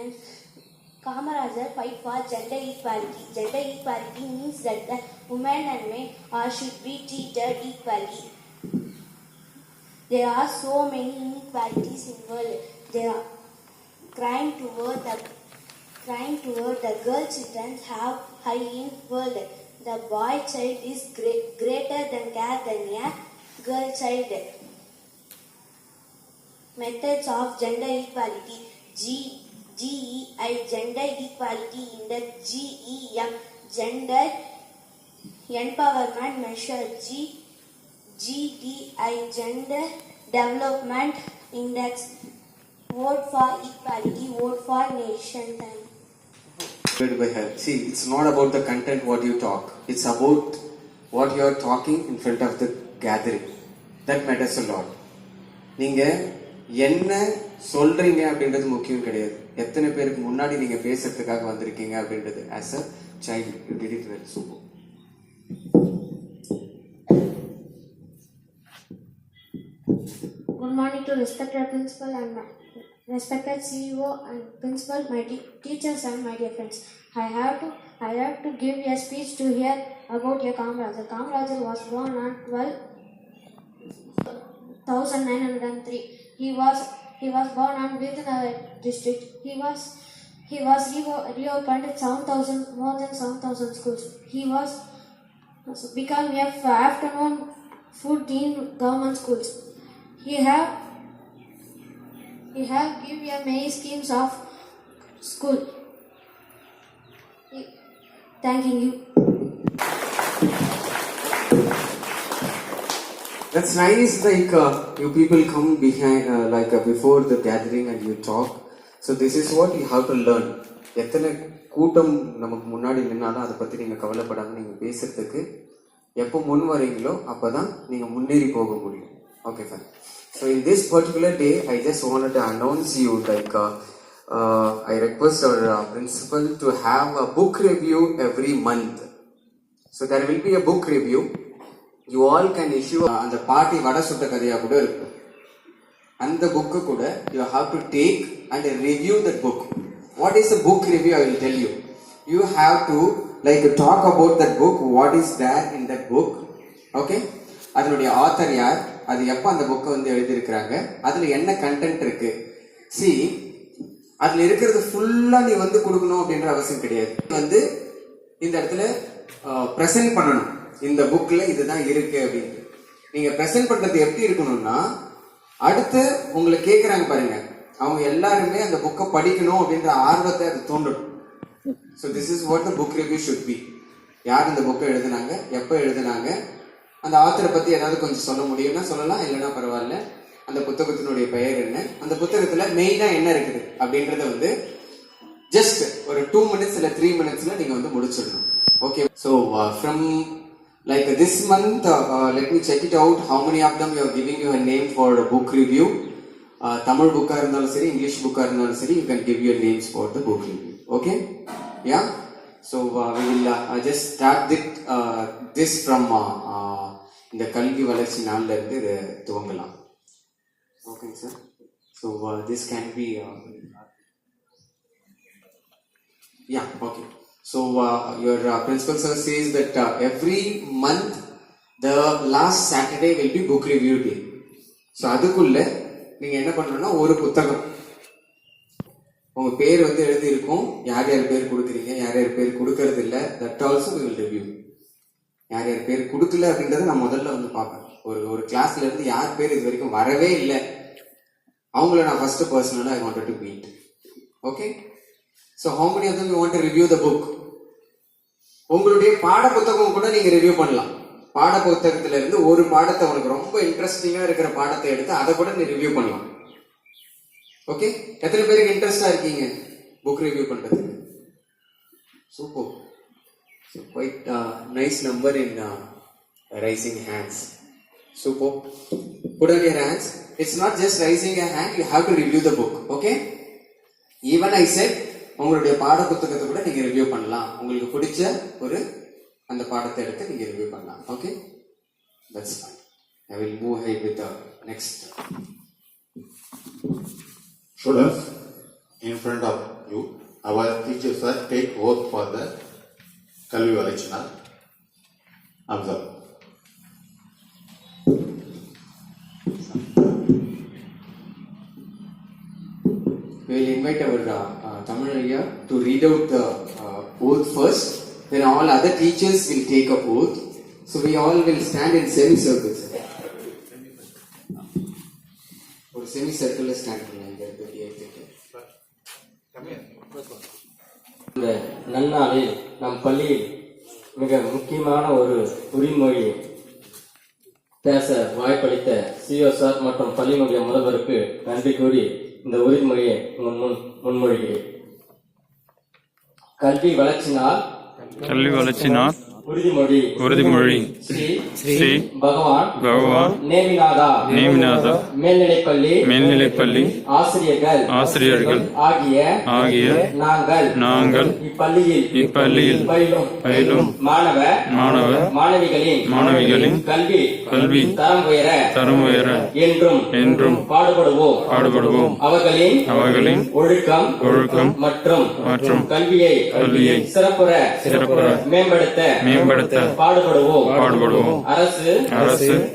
And Kamarajar fight for gender equality. Gender equality means that the women and men should be treated equally. There are so many inequalities in the world. There are crime toward the girl children have high in world. The boy child is greater than care than a girl child. Methods of gender equality. GEI Gender Equality Index. GEM Gender Empowerment Measure. GDI Gender Development Index. Vote for equality, vote for nation. See, it's not about the content what you talk. It's about what you are talking in front of the gathering. That matters a lot. நீங்க என்ன சொல்றீங்க அப்படின்றது முக்கியம் கிடையாது. எத்தனை பேருக்கு முன்னாடி நீங்க பேசுறதுக்காக வந்திருக்கீங்க அப்படின்றது. As a child, you did it well. Super. Good morning to respected principal and respected CEO and principal, my teachers and my dear friends. I have to give a speech to hear about your Kamarajar. Kamarajar was born on 12,903. He was born on Vidyanagara district. He was reopened more than 7,000 schools. He was become a afternoon food in government schools. He have given many schemes of school. Thanking you. That's nice. Like you people come behind, before the gathering and you talk. So this is what you have to learn. எத்தனை கூட்டம் நமக்கு முன்னாடி நின்னாலும் அதை பத்தி நீங்க கவலைப்படாம நீங்க பேசுறதுக்கு எப்போ முன் வரீங்களோ அப்பதான் நீங்க முன்னேறி போக முடியும். Okay, fine. So in this particular day, I just wanted to announce you I request our principal to have a book review every month. So there will be a book review. You all can issue அந்த பாட்டி வடை சுட்ட கதையா கூட இருக்கும். அந்த book கூட you have to take and review that book. What is a book review? I will tell you. You have to talk about that book. What is there in that book? Okay? அதனுடைய author யார், அது எப்போ அந்த புக்கை வந்து எழுதியிருக்கிறாங்க, அதுல என்ன கண்டென்ட் இருக்கு. See, அதுல இருக்கிறது ஃபுல்லா நீ வந்து கொடுக்கணும் அப்படின்ற அவசியம் கிடையாது. வந்து இந்த இடத்துல பிரசன்ட் பண்ணணும். இந்த புக்ல இதுதான் இருக்கு அப்படின்னு நீங்க பிரசன்ட் பண்றது எப்படி இருக்கணும்னா, அடுத்து உங்களை கேட்கறாங்க பாருங்க, அவங்க எல்லாருமே அந்த புக்கை படிக்கணும் அப்படின்ற ஆர்வத்தை அது தூண்டணும். So this is what the book review should be. யார் இந்த புக்கை எழுதுனாங்க, எப்போ எழுதுனாங்க, அந்த ஆத்தரை பத்தி ஏதாவது கொஞ்சம் சொல்ல முடியும்னா சொல்லலாம், இல்லைன்னா பரவாயில்ல. அந்த புத்தகத்தினுடைய பெயர் என்ன, அந்த புத்தகத்துல மெயினா என்ன இருக்குது அப்படின்றத வந்து ஜஸ்ட் ஒரு 2 minutes இல்ல 3 minutesல நீங்க வந்து முடிச்சிடணும். Okay. So from this month, let me check it out. How many of them you are giving your name for the book review? Tamil book இருந்தாலும் சரி, English book இருந்தாலும் சரி, you can give your names for the book review. Okay? Yeah. So we will just start this from இந்த கல்வி வளர்ச்சி நாள்ல இருந்து இதை துவங்கலாம். Okay, sir. So this can be yeah, okay. So your principal sir says that every month the last Saturday will be book review day. So அதுக்குள்ள நீங்க என்ன பண்ணணும்னா, ஒரு புத்தகம் உங்க பேர் வந்து எழுதி இருக்கும், யார் யார் பேர் கொடுக்குறீங்க, யார் யார் பேர் கொடுக்கறது இல்ல, that also we will review. யார் யார் பேர் கொடுக்கல அப்படின்றத நான் முதல்ல வந்து பார்ப்பேன். ஒரு கிளாஸ்ல இருந்து யார் பேர் இது வரைக்கும் வரவே இல்லை, அவங்கள நான் ஃபர்ஸ்ட் பர்சனலா I wanted to meet. Okay? So how many of them you want to review the book? உங்களுடைய பாட புத்தகம் கூட நீங்க ரிவ்யூ பண்ணலாம். பாட புத்தகத்துல இருந்து ஒரு பாடத்தை, உனக்கு ரொம்ப இன்ட்ரெஸ்டிங்கா இருக்கிற பாடத்தை எடுத்து அதை கூட நீ ரிவ்யூ பண்ணலாம். ஓகே? எத்தனை பேருக்கு இன்ட்ரெஸ்டா இருக்கீங்க புக் ரிவ்யூ பண்றதுக்கு? Super. Quite nice number in raising hands. Super. Put on your hands. It's not just raising a hand, you have to review the book. Okay? Even I said, உங்களுடைய பாட புத்தகத்தை கூட நீங்க ரிவ்யூ பண்ணலாம். உங்களுக்கு பிடிச்ச ஒரு அந்த பாடத்தை எடுத்து நீங்க ரிவ்யூ பண்ணலாம். Okay? That's fine. I will move ahead with the next. Students, in front of you, our teachers sir take oath for the Kalvi Valachana. Observe. We will invite our Tamil Ayya to read out the oath first. Then all other teachers will take up oath. So we all will stand in semicircles. ஒரு semi சர்க்கிள்ல stand பண்ணுங்க. இந்த நன்னாளில் நம் பள்ளியில் மிக முக்கியமான ஒரு உரிமொழி பேச வாய்ப்பளித்த சிஓ சார் மற்றும் பள்ளி நிலைய முதல்வருக்கு நன்றி கூறி இந்த உறுதிமொழியை முன்மொழிகிறேன். கல்வி வளர்ச்சினால் உறுதிமொழி ஸ்ரீ பகவான் நேமிநாதா மேல்நிலைப்பள்ளி ஆசிரியர்கள் ஆகிய நாங்கள் இப்பள்ளியில் பயிலும் மாணவ மாணவிகளின் கல்வி தரம் உயர என்றும் பாடுபடுவோம். அவர்களின் ஒழுக்கம் மற்றும் கல்வியை சிறப்புற மேம்படுத்த பாடுபடுவோம். அரசு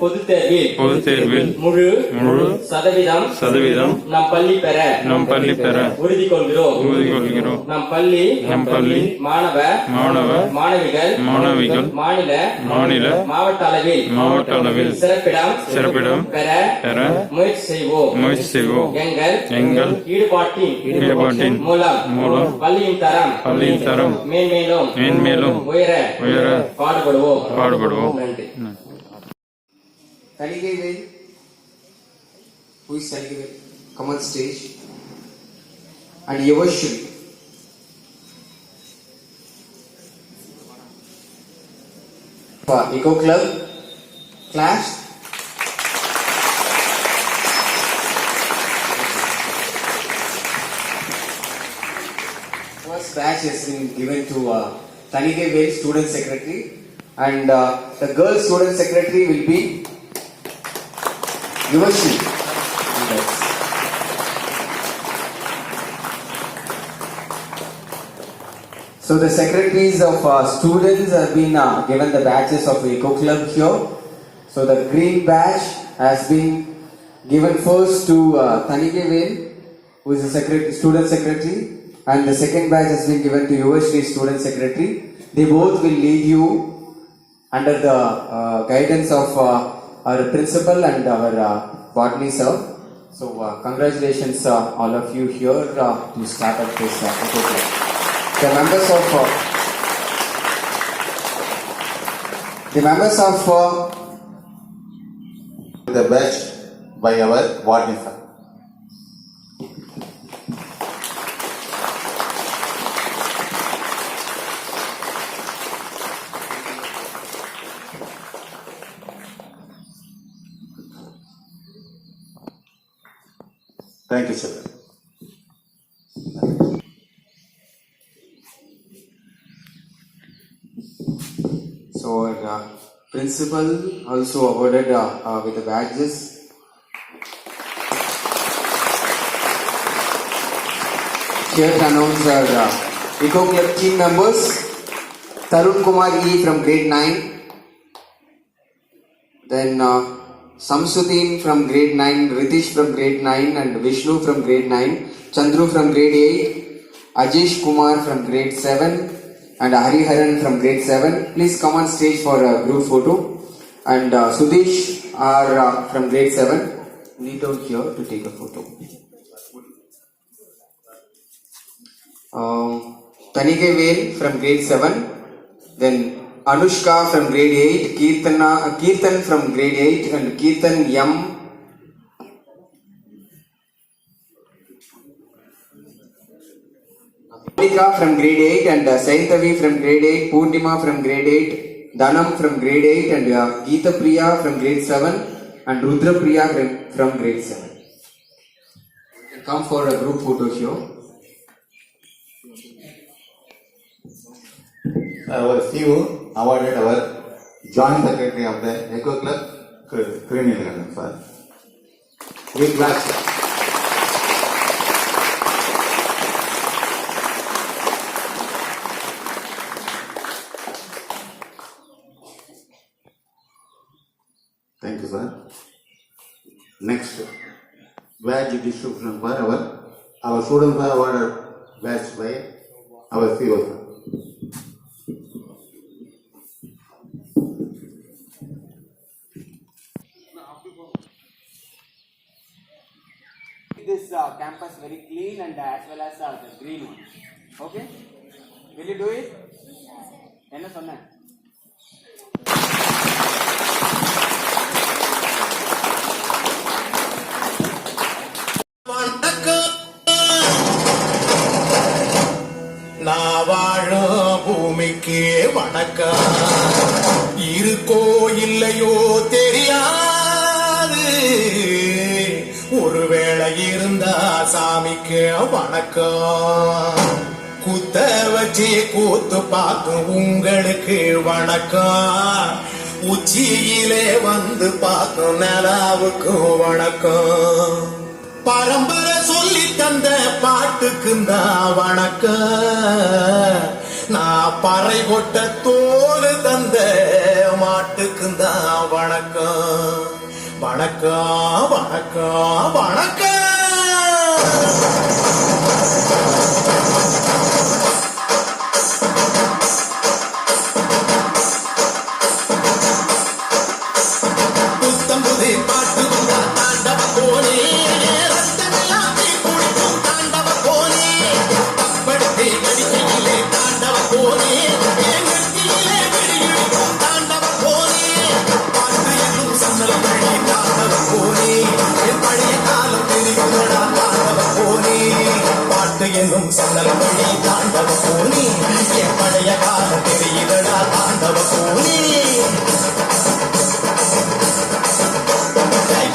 பொதுத் தேர்வில் முழு சதவீதம் நம் பள்ளி பெற உறுதி கொள்கிறோம். நம் பள்ளி மாணவ மாணவிகள் மாநில மாவட்ட அளவில் சிறப்பிடம் பெற முயற்சி செய்வோம். எங்கள் ஈடுபாட்டின் மூலம் பள்ளியின் தரம் மேன்மேலும் உயர பாடுபடுவோம். நன்றி. Tanigavel, who is Tanigavel? Come on stage. And Yavashul. Eco Club, class. First batch has been given to Tanigavel, student secretary, and the girl student secretary will be Yuvashi. So the secretaries of students have been given the badges of Eco Club here. So the green badge has been given first to Tanigavel, who is the student secretary, and the second badge has been given to Yuvashi, student secretary. They both will lead you under the guidance of our principal and our botany sir. So congratulations all of you here to start up this Eco Club. The members of The batch by our botany sir. Thank you, sir. So our principal also awarded with the badges. Here to announce our Eco Club team members: Tarun Kumar E from grade 9, then Samsudin from grade 9, Ritish from grade 9, and Vishnu from grade 9, Chandru from grade 8, Ajish Kumar from grade 7, and Hariharan from grade 7. Please come on stage for a group photo. And Sudesh are from grade 7. Meet out here to take a photo. Tanigavel from grade 7. Then Anushka from grade 8, Kirtan from grade 8, and Kirtan M. Monika from grade 8, and Saintavi from grade 8, Purnima from grade 8, Dhanam from grade 8, and Geeta Priya from grade 7, and Rudra Priya from grade 7. Come for a group photo here. Our CEO awarded our joint secretary of the Eco Club, Krinilagan, sir. We clap. badge distribution for our students are awarded badge by our CEO. This campus very clean and as well as the green one. Okay? Will you do it? என்ன சொன்னேன்? நான் வாழும் பூமிக்கு வணக்கம். இருக்கோ இல்லையோ தெரியாது, ஒருவேளை இருந்தா சாமிக்கு வணக்கம். குத்த வச்சு கூத்து பார்க்கும் உங்களுக்கு வணக்கம். உச்சியிலே வந்து பார்க்கும் நிலாவுக்கு வணக்கம். பரம்பரை சொல்லி தந்த பாட்டுக்குந்தான் வணக்கம். நான் பறை கொட்ட தோடு தந்த மாட்டுக்குந்தான் வணக்கம். வணக்கம் வணக்கம் வணக்கம். புத்தம்புது பாட்டு வந்தா தாண்டவ கோனே, ரத்தமெல்லாம் தீ குடிக்கும் தாண்டவ கோனே. தப்படுத்தி கடிக்கையிலே தாண்டவ கோனே, என் நெத்தியிலே விழியிடிக்கும் தாண்டவ கோனே. பாட்டு என்னும் சன்னல் வழி தாண்டவ கோனே, என் பழைய காலம் தெரியுமடா தாண்டவ கோனே. பாட்டு என்னும் சன்னல் வழி தாண்டவ கோனே, என் பழைய காலம் தெரியுதடா தாண்டவ கோனே.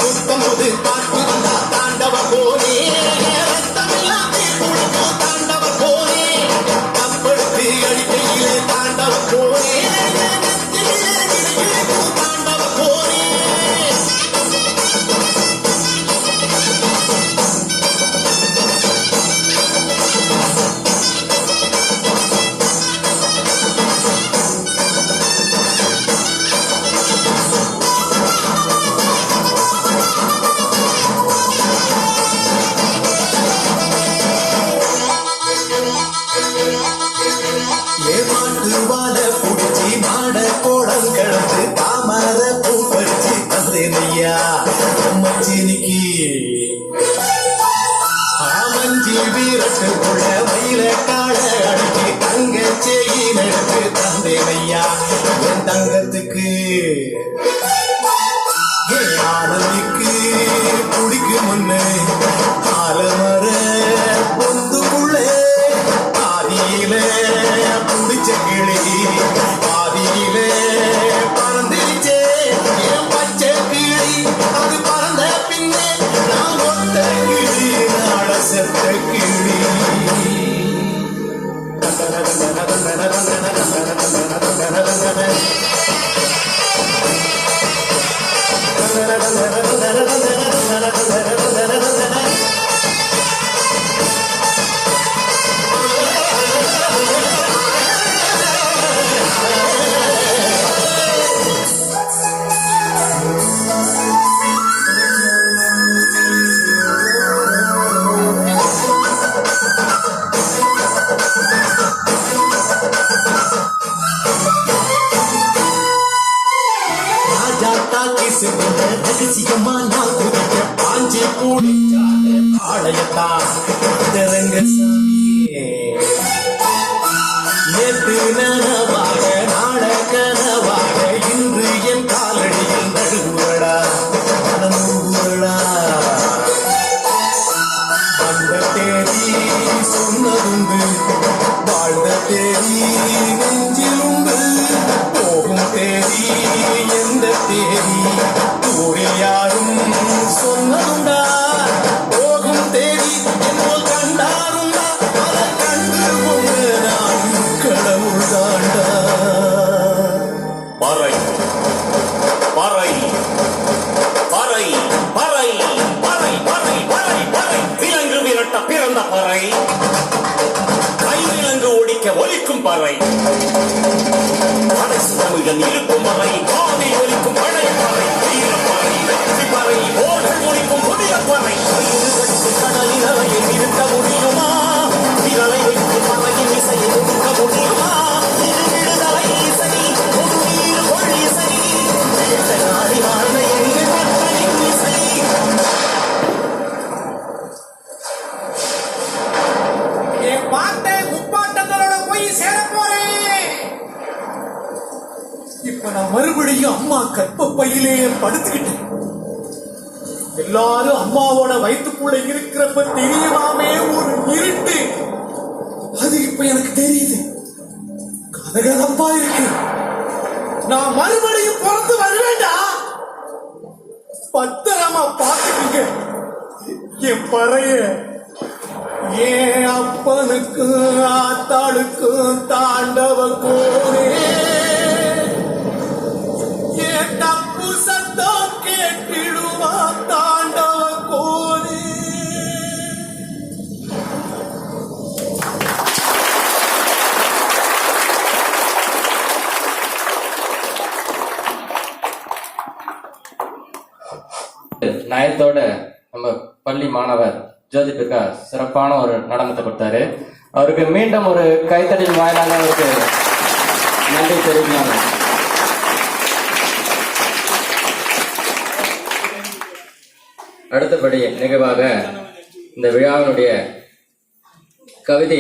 புத்தம்போது பாட்டு வந்தா தாண்டவ கோனே, ரத்தமெல்லாம் தீ குடிக்கும் தாண்டவ கோனே. தப்படுத்தி அடிக்கையிலே தாண்டவ கோனே, நெத்தியிலே விழியிடிக்கும் தாண்டவ கோனே. ஏமாட்டு வாழ புடிச்சி மாட கோடம் கிடந்து தாமர பூ பறிச்சு தந்தேனையா மச்சினிக்கு. ஆமஞ்சி வீரட்டு புள்ள மயில கால அடக்கி தங்க செயின் எடுத்து தந்தேனையா என் தங்கத்துக்கு. ஏன் ஆனந்திக்கு குடிக்கு முன்னே ஆலமர பொந்துக்குள்ள பாதியிலே புடிச்ச கிளி, பாதியிலே பறந்துருச்சே என் பச்சை கிளி. அது பறந்த பின்னே நான் ஒத்த கிளி, நாட செத்த கிளி. ராஜாத்தா கிசு ரகசியமா நான் குதிக்க பாஞ்சி கூடிச்சாலே ஆலயத்தான் ரங்கசாமியே. நேற்று நனவாக நாள கனவாக இன்று என் காலடியில் நடுவுரடா நடுவுரடா. அந்த தேதி சொன்னதுண்டு, வாழ்ந்த தேதி நெஞ்சில் உண்டு. போகும் தேதி எந்த தேதி ஊரில் யாரும் சொன்னதுண்டா. போகும் தேதி என்போல் கண்டாருண்டா, அதை கண்டு கொண்டு நான் கடவுள் தாண்டா. பறை பறை பறை பறை பறை பறை பறை பறை. விலங்கு விரட்ட பிறந்த பறை, கைவிலங்கு ஒடிக்க ஒலிக்கும் பறை. கடைசி தமிழன் இருக்கும் பறை, காதி ஒலிக்கும் பழைய பறை. வீர பறை, வெற்றி பறை, போர்கள் ஒலிக்கும் புதிய பறை. நான் மறுபடியும் அம்மா கற்பப்பையிலே படுத்துக்கிட்டேன். எல்லாரும் அம்மாவோட வயிற்றுக்குள்ள இருக்கிறப்ப தெரியாமே ஒரு இருட்டு, அது இப்ப எனக்கு தெரியுது. கதகதப்பா இருக்கு. நான் மறுபடியும் பிறந்து வருவேண்டா. பத்திரமா பாத்துக்கீங்க என் பறைய. ஏன் அப்பனுக்கும் ஆத்தாளுக்கும் தாண்டவ கோரே, ஏன் தப்பு சத்தம் கேட்டிடுவா தாண்டவ கோரே. நயத்தோட நம்ம பள்ளி மாணவர் ஜோதி பிரகாஷ் சிறப்பான ஒரு நடனத்தை கொடுத்தாரு. அவருக்கு மீண்டும் ஒரு கைத்தடியின் வாயிலாக அவருக்கு நன்றி தெரிவிக்கலாங்க. அடுத்தபடி நிகழ்வாக இந்த விழாவினுடைய கவிதை